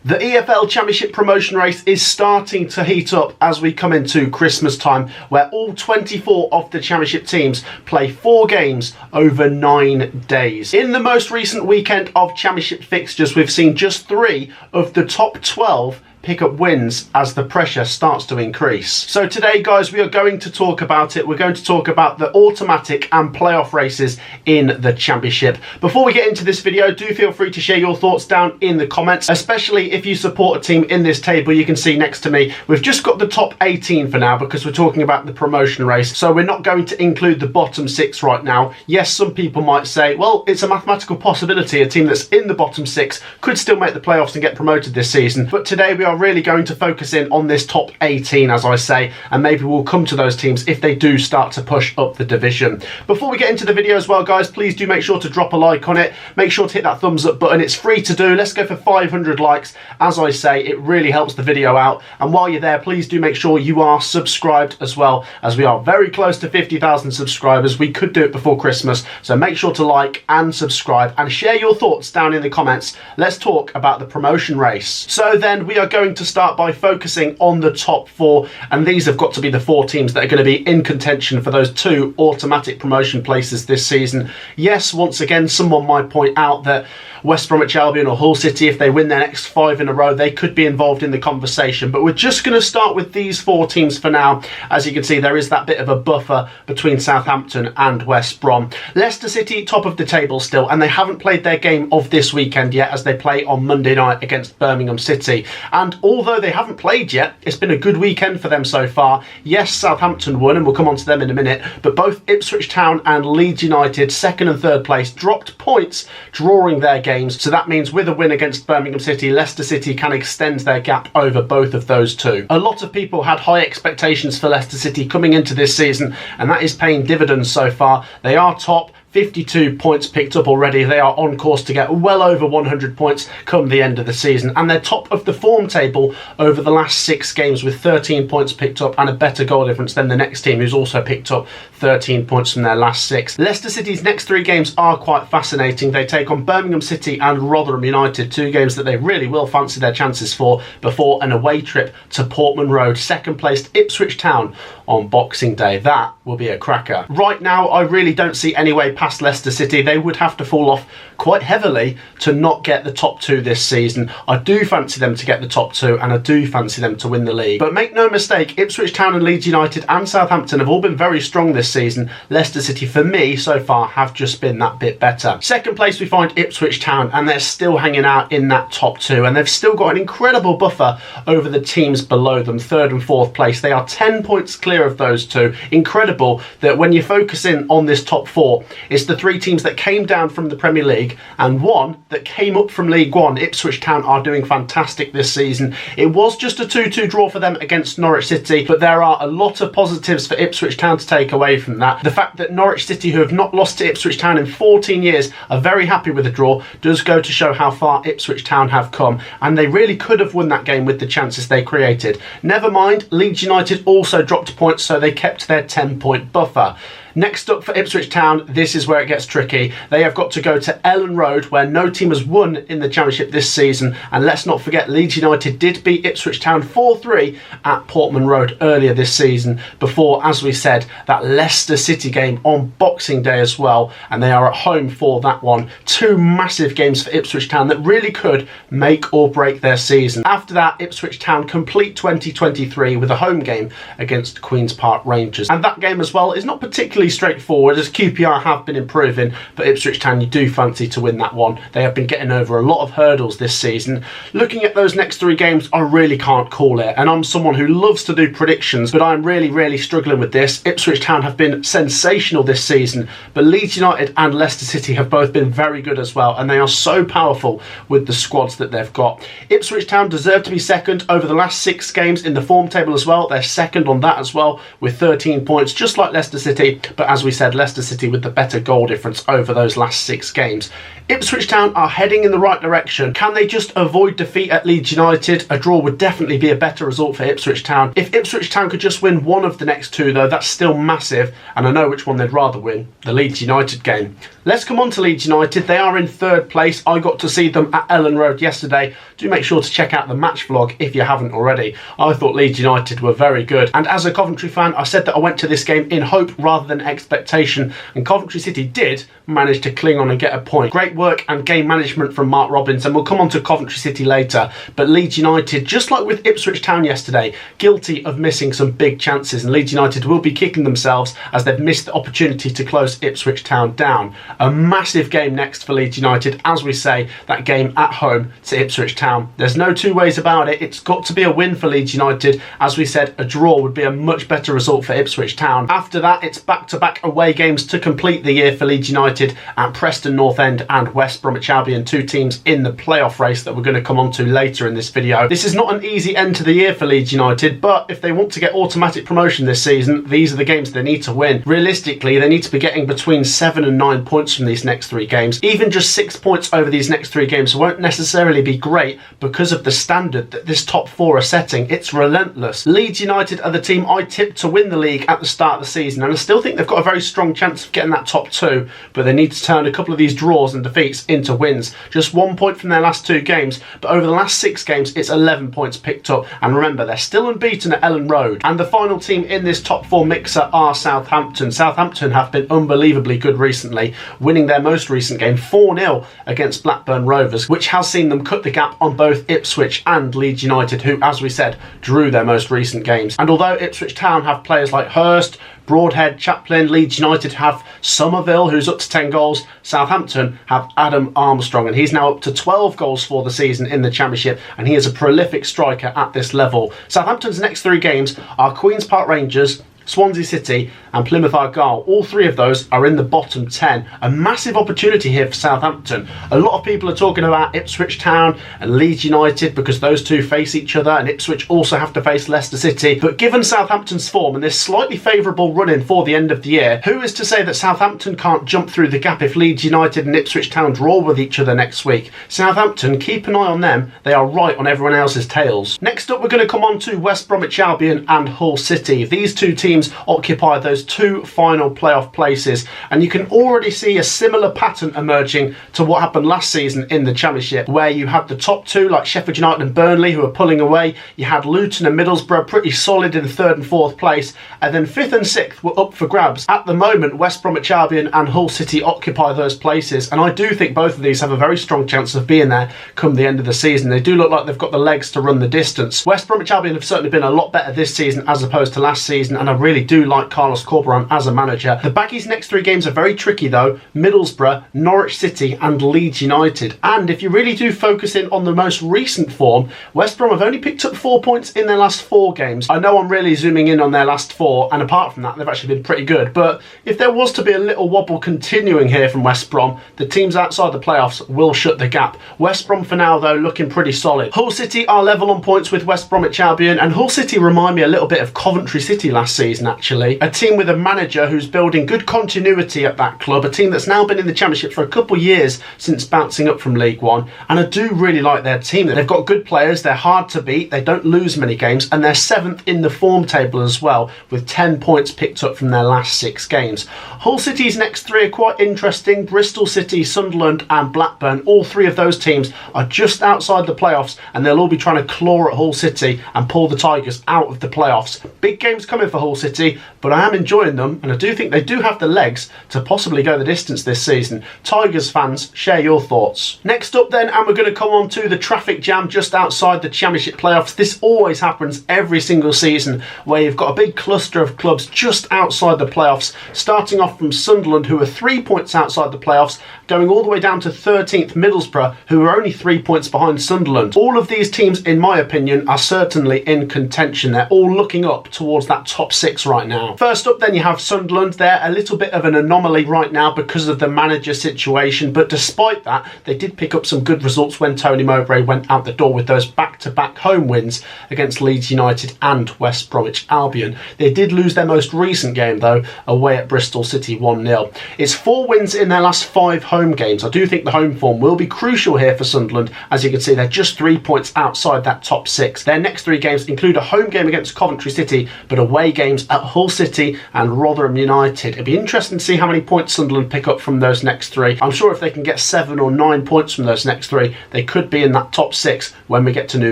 The EFL Championship promotion race is starting to heat up as we come into Christmas time, where all 24 of the Championship teams play 4 games over 9 days. In the most recent weekend of Championship fixtures, we've seen just 3 of the top 12 pick up wins as the pressure starts to increase. So today, guys, we are going to talk about it. We're going to talk about the automatic and playoff races in the Championship. Before we get into this video, do feel free to share your thoughts down in the comments, especially if you support a team in this table. You can see next to me, we've just got the top 18 for now because we're talking about the promotion race. So we're not going to include the bottom 6 right now. Yes, some people might say, well, it's a mathematical possibility a team that's in the bottom 6 could still make the playoffs and get promoted this season. But today we are really going to focus in on this top 18, as I say, and maybe we'll come to those teams if they do start to push up the division. Before we get into the video as well, guys, please do make sure to drop a like on it. Make sure to hit that thumbs up button. It's free to do. Let's go for 500 likes. As I say, it really helps the video out. And while you're there, please do make sure you are subscribed as well, as we are very close to 50,000 subscribers. We could do it before Christmas, so make sure to like and subscribe and share your thoughts down in the comments. Let's talk about the promotion race. So then we are going to start by focusing on the top 4, and these have got to be the 4 teams that are going to be in contention for those 2 automatic promotion places this season. Yes, once again, someone might point out that West Bromwich Albion or Hull City, if they win their next 5 in a row, they could be involved in the conversation. But we're just going to start with these 4 teams for now. As you can see, there is that bit of a buffer between Southampton and West Brom. Leicester City, top of the table still, and they haven't played their game of this weekend yet, as they play on Monday night against Birmingham City. And although they haven't played yet, it's been a good weekend for them so far. Yes, Southampton won, and we'll come on to them in a minute, but both Ipswich Town and Leeds United, 2nd and 3rd place, dropped points drawing their games. So that means with a win against Birmingham City, Leicester City can extend their gap over both of those 2. A lot of people had high expectations for Leicester City coming into this season, and that is paying dividends so far. They are top. 52 points picked up already. They are on course to get well over 100 points come the end of the season, and they're top of the form table over the last 6 games with 13 points picked up and a better goal difference than the next team, who's also picked up 13 points from their last 6. Leicester City's next 3 games are quite fascinating. They take on Birmingham City and Rotherham United, 2 games that they really will fancy their chances for before an away trip to Portman Road, 2nd placed Ipswich Town on Boxing Day. That will be a cracker. Right now, I really don't see any way past Leicester City. They would have to fall off quite heavily to not get the top 2 this season. I do fancy them to get the top 2, and I do fancy them to win the league. But make no mistake, Ipswich Town and Leeds United and Southampton have all been very strong this season. Leicester City, for me, so far, have just been that bit better. 2nd place, we find Ipswich Town, and they're still hanging out in that top 2, and they've still got an incredible buffer over the teams below them, 3rd and 4th place. They are 10 points clear of those 2. Incredible that when you focus in on this top 4, it's the 3 teams that came down from the Premier League and 1 that came up from League One. Ipswich Town are doing fantastic this season. It was just a 2-2 draw for them against Norwich City, but there are a lot of positives for Ipswich Town to take away from that. The fact that Norwich City, who have not lost to Ipswich Town in 14 years, are very happy with the draw, does go to show how far Ipswich Town have come, and they really could have won that game with the chances they created. Never mind, Leeds United also dropped points, so they kept their 10-point buffer. Next up for Ipswich Town, this is where it gets tricky. They have got to go to Ellen Road, where no team has won in the Championship this season. And let's not forget, Leeds United did beat Ipswich Town 4-3 at Portman Road earlier this season, before, as we said, that Leicester City game on Boxing Day as well. And they are at home for that one. 2 massive games for Ipswich Town that really could make or break their season. After that, Ipswich Town complete 2023 with a home game against Queen's Park Rangers. And that game as well is not particularly straightforward, as QPR have been improving, but Ipswich Town, you do fancy to win that one. They have been getting over a lot of hurdles this season. Looking at those next 3 games, I really can't call it, and I'm someone who loves to do predictions, but I'm really struggling with this. Ipswich Town have been sensational this season, but Leeds United and Leicester City have both been very good as well, and they are so powerful with the squads that they've got. Ipswich Town deserve to be 2nd over the last 6 games in the form table as well. They're 2nd on that as well with 13 points, just like Leicester City. but as we said, Leicester City with the better goal difference over those last 6 games. Ipswich Town are heading in the right direction. Can they just avoid defeat at Leeds United? A draw would definitely be a better result for Ipswich Town. If Ipswich Town could just win one of the next 2 though, that's still massive, and I know which one they'd rather win, the Leeds United game. Let's come on to Leeds United. They are in 3rd place. I got to see them at Ellen Road yesterday. Do make sure to check out the match vlog if you haven't already. I thought Leeds United were very good, and as a Coventry fan, I said that I went to this game in hope rather than expectation, and Coventry City did manage to cling on and get a point. Great work and game management from Mark Robbins, and we'll come on to Coventry City later, but Leeds United, just like with Ipswich Town yesterday, guilty of missing some big chances, and Leeds United will be kicking themselves as they've missed the opportunity to close Ipswich Town down. A massive game next for Leeds United, as we say, that game at home to Ipswich Town. There's no 2 ways about it. It's got to be a win for Leeds United. As we said, a draw would be a much better result for Ipswich Town. After that, it's back-to-back away games to complete the year for Leeds United at Preston North End and West Bromwich Albion, 2 teams in the playoff race that we're going to come on to later in this video. This is not an easy end to the year for Leeds United, but if they want to get automatic promotion this season, these are the games they need to win. Realistically, they need to be getting between 7 and 9 points from these next 3 games. Even just 6 points over these next 3 games won't necessarily be great because of the standard that this top 4 are setting. It's relentless. Leeds United are the team I tipped to win the league at the start of the season, and I still think they've got a very strong chance of getting that top 2, but they need to turn a couple of these draws and defeats into wins. Just 1 point from their last 2 games, but over the last 6 games it's 11 points picked up, and remember, they're still unbeaten at Ellen Road. And the final team in this top 4 mixer are Southampton. Southampton have been unbelievably good recently, winning their most recent game 4-0 against Blackburn Rovers, which has seen them cut the gap on both Ipswich and Leeds United, who, as we said, drew their most recent games. And although Ipswich Town have players like Hurst, Broadhead, Chaplin, Leeds United have Somerville, who's up to 10 goals. Southampton have Adam Armstrong, and he's now up to 12 goals for the season in the Championship, and he is a prolific striker at this level. Southampton's next 3 games are Queen's Park Rangers, Swansea City and Plymouth Argyle. All 3 of those are in the bottom 10. A massive opportunity here for Southampton. A lot of people are talking about Ipswich Town and Leeds United because those 2 face each other, and Ipswich also have to face Leicester City. But given Southampton's form and this slightly favourable run-in for the end of the year, who is to say that Southampton can't jump through the gap if Leeds United and Ipswich Town draw with each other next week? Southampton, keep an eye on them. They are right on everyone else's tails. Next up, we're going to come on to West Bromwich Albion and Hull City. These 2 teams occupy those 2 final playoff places, and you can already see a similar pattern emerging to what happened last season in the Championship, where you had the top 2 like Sheffield United and Burnley who are pulling away. You had Luton and Middlesbrough pretty solid in 3rd and 4th place, and then 5th and 6th were up for grabs. At the moment, West Bromwich Albion and Hull City occupy those places, and I do think both of these have a very strong chance of being there come the end of the season. They do look like they've got the legs to run the distance. West Bromwich Albion have certainly been a lot better this season as opposed to last season, and I really do like Carlos Corberán as a manager. The Baggies' next 3 games are very tricky though: Middlesbrough, Norwich City and Leeds United. And if you really do focus in on the most recent form, West Brom have only picked up 4 points in their last 4 games. I know I'm really zooming in on their last 4, and apart from that they've actually been pretty good, but if there was to be a little wobble continuing here from West Brom, the teams outside the playoffs will shut the gap. West Brom for now though looking pretty solid. Hull City are level on points with West Bromwich Albion, and Hull City remind me a little bit of Coventry City last season actually. A team with a manager who's building good continuity at that club, a team that's now been in the Championship for a couple of years since bouncing up from League One, and I do really like their team. They've got good players, they're hard to beat, they don't lose many games, and they're 7th in the form table as well, with 10 points picked up from their last 6 games. Hull City's next 3 are quite interesting: Bristol City, Sunderland and Blackburn. All 3 of those teams are just outside the playoffs, and they'll all be trying to claw at Hull City and pull the Tigers out of the playoffs. Big games coming for Hull City, but I am enjoying them, and I do think they do have the legs to possibly go the distance this season. Tigers fans, share your thoughts. Next up then, and we're going to come on to the traffic jam just outside the Championship playoffs. This always happens every single season, where you've got a big cluster of clubs just outside the playoffs, starting off from Sunderland, who are 3 points outside the playoffs, going all the way down to 13th Middlesbrough, who are only 3 points behind Sunderland. All of these teams, in my opinion, are certainly in contention. They're all looking up towards that top 6 right now. First up then you have Sunderland. They're a little bit of an anomaly right now because of the manager situation, but despite that, they did pick up some good results when Tony Mowbray went out the door with those back-to-back home wins against Leeds United and West Bromwich Albion. They did lose their most recent game though, away at Bristol City 1-0. It's 4 wins in their last 5 home games. I do think the home form will be crucial here for Sunderland. As you can see, they're just 3 points outside that top 6. Their next 3 games include a home game against Coventry City, but away games at Hull City and Rotherham United. It'd be interesting to see how many points Sunderland pick up from those next 3. I'm sure if they can get 7 or 9 points from those next 3, they could be in that top 6 when we get to New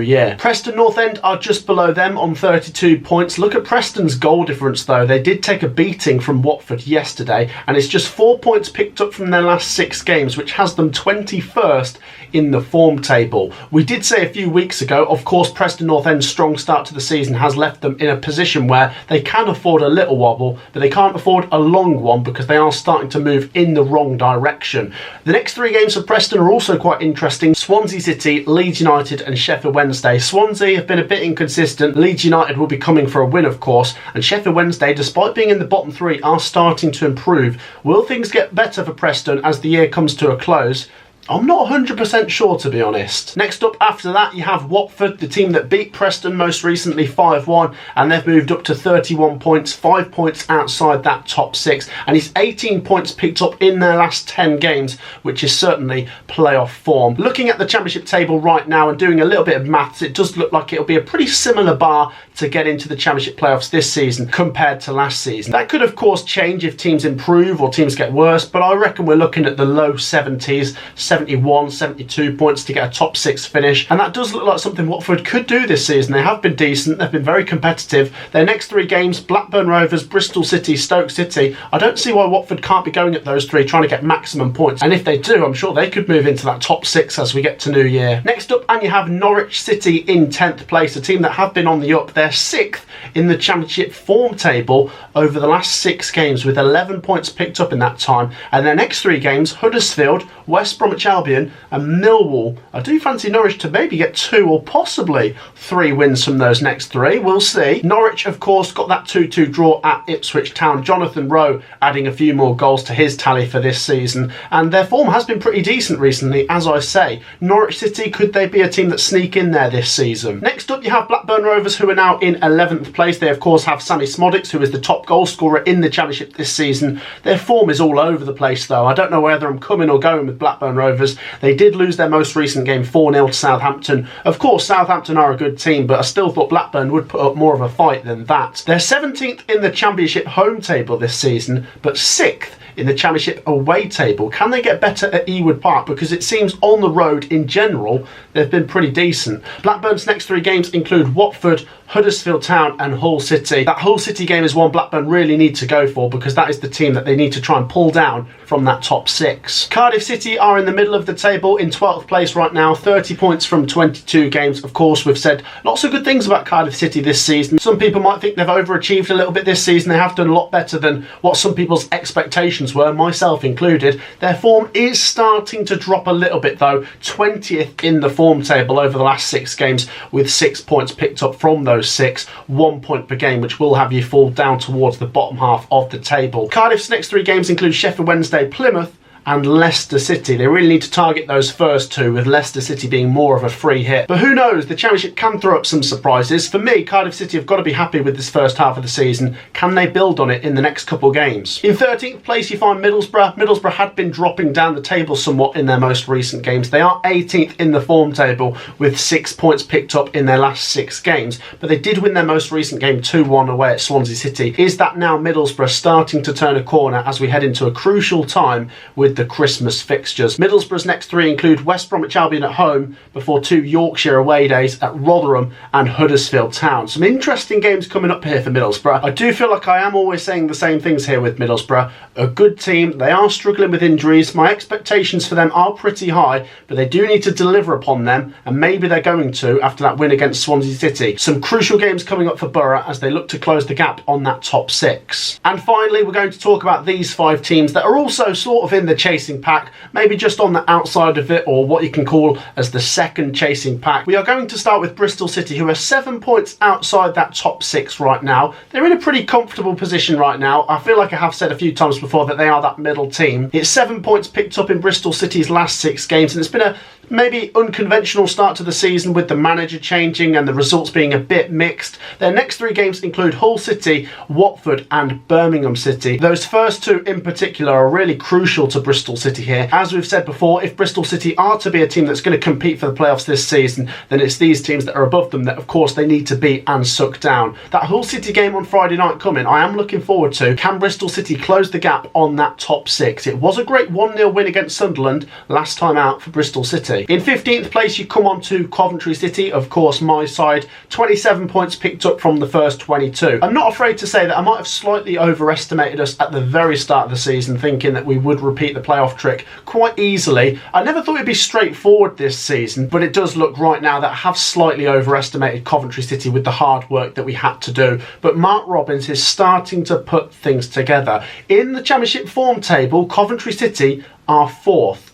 Year. Preston North End are just below them on 32 points. Look at Preston's goal difference though. They did take a beating from Watford yesterday, and it's just 4 points picked up from their last 6 games, which has them 21st in the form table. We did say a few weeks ago, of course, Preston North End's strong start to the season has left them in a position where they can afford a little wobble, but they can't afford a long one because they are starting to move in the wrong direction. The next 3 games for Preston are also quite interesting. Swansea City, Leeds United and Sheffield Wednesday. Swansea have been a bit inconsistent. Leeds United will be coming for a win, of course, and Sheffield Wednesday, despite being in the bottom 3, are starting to improve. Will things get better for Preston as the year comes to a close? I'm not 100% sure, to be honest. Next up after that, you have Watford, the team that beat Preston most recently 5-1, and they've moved up to 31 points, 5 points outside that top 6, and it's 18 points picked up in their last 10 games, which is certainly playoff form. Looking at the Championship table right now and doing a little bit of maths, it does look like it'll be a pretty similar bar to get into the Championship playoffs this season compared to last season. That could of course change if teams improve or teams get worse, but I reckon we're looking at the low 70s, 71, 72 points to get a top 6 finish, and that does look like something Watford could do this season. They have been decent, they've been very competitive. Their next 3 games, Blackburn Rovers, Bristol City, Stoke City. I don't see why Watford can't be going at those 3 trying to get maximum points, and if they do, I'm sure they could move into that top 6 as we get to New Year. Next up, and you have Norwich City in 10th place, a team that have been on the up. They're 6th in the Championship form table over the last 6 games with 11 points picked up in that time, and their next 3 games, Huddersfield, West Bromwich Albion and Millwall. I do fancy Norwich to maybe get 2 or possibly 3 wins from those next 3. We'll see. Norwich, of course, got that 2-2 draw at Ipswich Town. Jonathan Rowe adding a few more goals to his tally for this season, and their form has been pretty decent recently, as I say. Norwich City, could they be a team that sneak in there this season? Next up, you have Blackburn Rovers, who are now in 11th place. They, of course, have Sammy Smodics, who is the top goal scorer in the Championship this season. Their form is all over the place, though. I don't know whether I'm coming or going with Blackburn Rovers. They did lose their most recent game 4-0 to Southampton. Of course, Southampton are a good team, but I still thought Blackburn would put up more of a fight than that. They're 17th in the Championship home table this season, but 6th in the Championship away table. Can they get better at Ewood Park? Because it seems on the road in general they've been pretty decent. Blackburn's next 3 games include Watford, Huddersfield Town and Hull City. That Hull City game is one Blackburn really need to go for, because that is the team that they need to try and pull down from that top 6. Cardiff City are in the middle of the table in 12th place right now, 30 points from 22 games. Of course, we've said lots of good things about Cardiff City this season. Some people might think they've overachieved a little bit this season. They have done a lot better than what some people's expectations were, myself included. Their form is starting to drop a little bit though, 20th in the form table over the last 6 games with 6 points picked up from those 6, 1 point per game, which will have you fall down towards the bottom half of the table. Cardiff's next 3 games include Sheffield Wednesday, Plymouth and Leicester City. They really need to target those first 2, with Leicester City being more of a free hit. But who knows, the Championship can throw up some surprises. For me, Cardiff City have got to be happy with this first half of the season. Can they build on it in the next couple games? In 13th place, you find Middlesbrough. Middlesbrough had been dropping down the table somewhat in their most recent games. They are 18th in the form table with 6 points picked up in their last 6 games, but they did win their most recent game 2-1 away at Swansea City. Is that now Middlesbrough starting to turn a corner as we head into a crucial time with the Christmas fixtures? Middlesbrough's next 3 include West Bromwich Albion at home before 2 Yorkshire away days at Rotherham and Huddersfield Town. Some interesting games coming up here for Middlesbrough. I do feel like I am always saying the same things here with Middlesbrough. A good team, they are struggling with injuries. My expectations for them are pretty high, but they do need to deliver upon them, and maybe they're going to after that win against Swansea City. Some crucial games coming up for Borough as they look to close the gap on that top 6. And finally, we're going to talk about these 5 teams that are also sort of in the chasing pack, maybe just on the outside of it, or what you can call as the second chasing pack. We are going to start with Bristol City, who are 7 points outside that top 6 right now. They're in a pretty comfortable position right now. I feel like I have said a few times before that they are that middle team. It's 7 points picked up in Bristol City's last 6 games, and it's been a maybe unconventional start to the season with the manager changing and the results being a bit mixed. Their next 3 games include Hull City, Watford and Birmingham City. Those first 2 in particular are really crucial to Bristol City here. As we've said before, if Bristol City are to be a team that's going to compete for the playoffs this season, then it's these teams that are above them that of course they need to beat and suck down. That Hull City game on Friday night coming, I am looking forward to. Can Bristol City close the gap on that top 6? It was a great 1-0 win against Sunderland last time out for Bristol City. In 15th place you come on to Coventry City, of course my side, 27 points picked up from the first 22. I'm not afraid to say that I might have slightly overestimated us at the very start of the season, thinking that we would repeat the playoff trick quite easily. I never thought it'd be straightforward this season, but it does look right now that I have slightly overestimated Coventry City with the hard work that we had to do. But Mark Robins is starting to put things together. In the Championship form table, Coventry City are 4th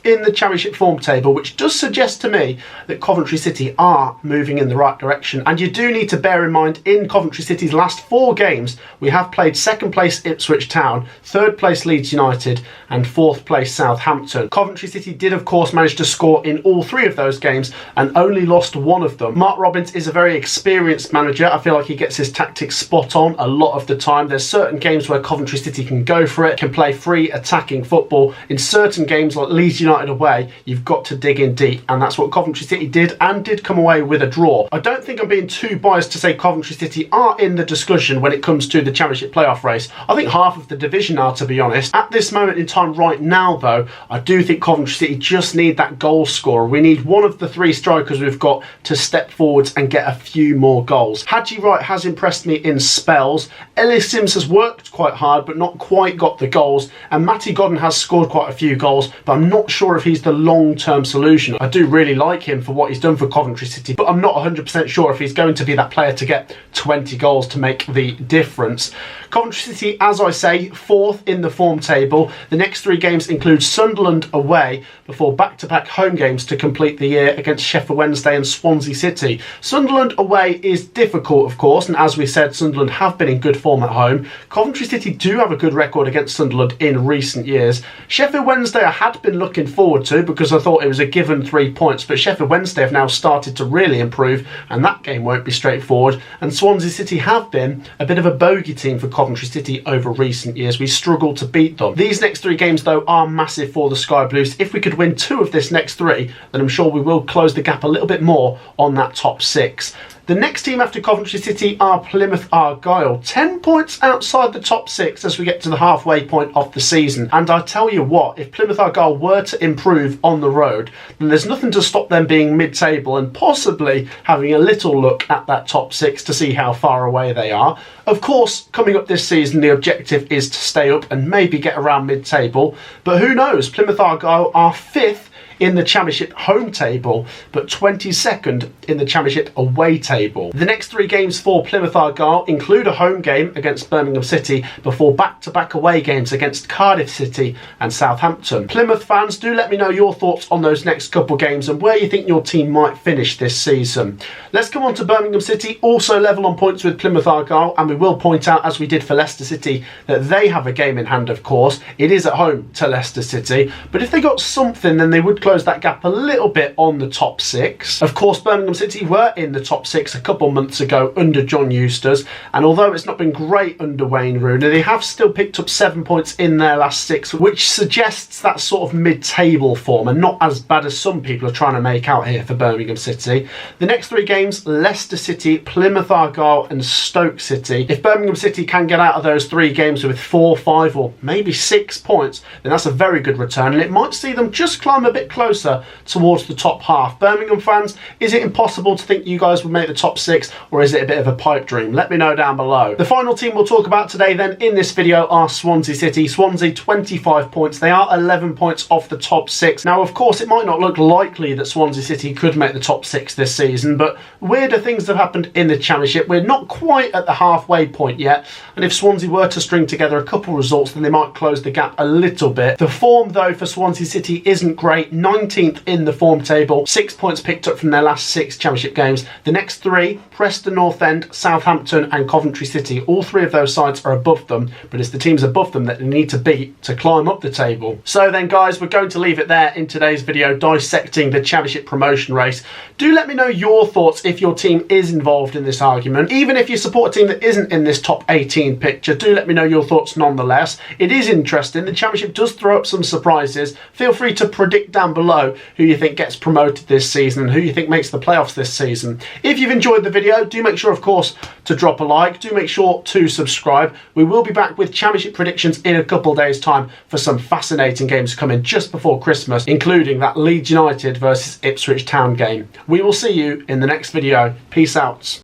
in the Championship form table, which does suggest to me that Coventry City are moving in the right direction. And you do need to bear in mind, in Coventry City's last 4 games, we have played 2nd place Ipswich Town, 3rd place Leeds United and 4th place Southampton. Coventry City did of course manage to score in all 3 of those games and only lost 1 of them. Mark Robins is a very experienced manager. I feel like he gets his tactics spot on a lot of the time. There's certain games where Coventry City can go for it, can play free attacking football. In certain games like Leeds United away, you've got to dig in deep, and that's what Coventry City did, and did come away with a draw. I don't think I'm being too biased to say Coventry City are in the discussion when it comes to the Championship playoff race. I think half of the division are, to be honest. At this moment in time right now though, I do think Coventry City just need that goal scorer. We need one of the 3 strikers we've got to step forwards and get a few more goals. Haji Wright has impressed me in spells. Ellis Sims has worked quite hard but not quite got the goals, and Matty Godden has scored quite a few goals, but I'm not sure if he's the long-term solution. I do really like him for what he's done for Coventry City, but I'm not 100% sure if he's going to be that player to get 20 goals to make the difference. Coventry City, as I say, 4th in the form table. The next 3 games include Sunderland away before back-to-back home games to complete the year against Sheffield Wednesday and Swansea City. Sunderland away is difficult, of course, and as we said, Sunderland have been in good form at home. Coventry City do have a good record against Sunderland in recent years. Sheffield Wednesday I had been looking forward to because I thought it was a given 3 points, but Sheffield Wednesday have now started to really improve, and that game won't be straightforward. And Swansea City have been a bit of a bogey team for Coventry City over recent years. We struggled to beat them. These next 3 games though are massive for the Sky Blues. If we could win 2 of this next 3, then I'm sure we will close the gap a little bit more on that top 6. The next team after Coventry City are Plymouth Argyle, 10 points outside the top 6 as we get to the halfway point of the season. And I tell you what, if Plymouth Argyle were to improve on the road, then there's nothing to stop them being mid-table and possibly having a little look at that top 6 to see how far away they are. Of course, coming up this season, the objective is to stay up and maybe get around mid-table, but who knows? Plymouth Argyle are 5th in the Championship home table, but 22nd in the Championship away table. The next 3 games for Plymouth Argyle include a home game against Birmingham City before back-to-back away games against Cardiff City and Southampton. Plymouth fans, do let me know your thoughts on those next couple games and where you think your team might finish this season. Let's come on to Birmingham City, also level on points with Plymouth Argyle, and we will point out, as we did for Leicester City, that they have a game in hand, of course. It is at home to Leicester City, but if they got something, then they would close that gap a little bit on the top 6. Of course, Birmingham City were in the top 6 a couple months ago under John Eustace, and although it's not been great under Wayne Rooney, they have still picked up 7 points in their last 6, which suggests that sort of mid-table form and not as bad as some people are trying to make out here for Birmingham City. The next 3 games, Leicester City, Plymouth Argyle and Stoke City. If Birmingham City can get out of those 3 games with 4, 5 or maybe 6 points, then that's a very good return, and it might see them just climb a bit closer towards the top half. Birmingham fans, is it impossible to think you guys would make the top 6, or is it a bit of a pipe dream? Let me know down below. The final team we'll talk about today then in this video are Swansea City. Swansea 25 points. They are 11 points off the top 6. Now, of course, it might not look likely that Swansea City could make the top 6 this season, but weirder things have happened in the Championship. We're not quite at the halfway point yet, and if Swansea were to string together a couple results, then they might close the gap a little bit. The form, though, for Swansea City isn't great. 19th in the form table, 6 points picked up from their last 6 Championship games. The next 3, Preston North End, Southampton and Coventry City, all 3 of those sides are above them, but it's the teams above them that they need to beat to climb up the table. So then, guys, we're going to leave it there in today's video, dissecting the Championship promotion race. Do let me know your thoughts if your team is involved in this argument. Even if you support a team that isn't in this top 18 picture, do let me know your thoughts nonetheless. It is interesting. The Championship does throw up some surprises. Feel free to predict down below who you think gets promoted this season and who you think makes the playoffs this season. If you've enjoyed the video, do make sure, of course, to drop a like. Do make sure to subscribe. We will be back with Championship predictions in a couple of days' time for some fascinating games coming just before Christmas, including that Leeds United versus Ipswich Town game. We will see you in the next video. Peace out.